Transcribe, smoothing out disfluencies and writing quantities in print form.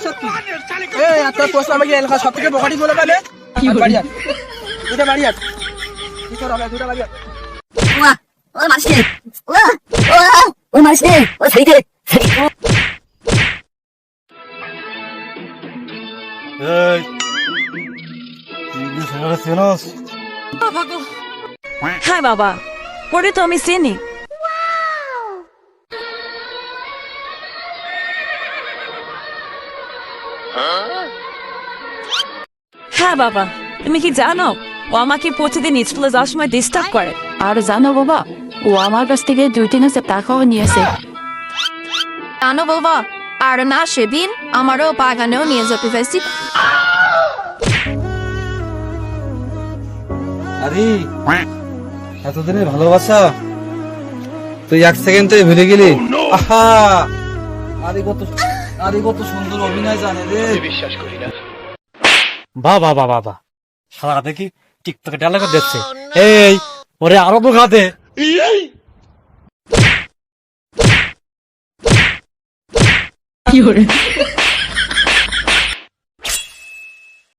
সত্যি এই আপনার পোস্ট আমাকে এলাকা সব থেকে বকাটি বলে পাবে কি বাড়ি আছে দুটা বাড়ি আছে কি করো আমরা দুটা বাড়ি আছে ও মাসি ও মাসি ও সাইডে এই তুই সারা সেনস হ্যাঁ বাবা, পরে তো আমি চিনি। হ্যাঁ বাবা, তুমি কি জানো ও আমাকে প্রতিদিন স্কুলে যাওয়ার সময় ডিস্টার্ব করে। আর জানো বাবা, ও আমার কাছ থেকে 2-3 হাজার টাকাও নিয়েছে। জানো বাবা, আর না সেদিন আমারও বাগানেও নিয়ে যেতে চাইছি। আরে এতদিনের ভালোবাসা তুই 1 সেকেন্ডে ভুলে গেলি। আহা আরে কত সুন্দর অভিনয় জানে রে। বিশ্বাস করি না। বাহ বাহ বাহ বাহ, সারা দেখি টিকটকে ডায়লগ দিচ্ছে। এই ওরে আরো তো খাতে। কি করে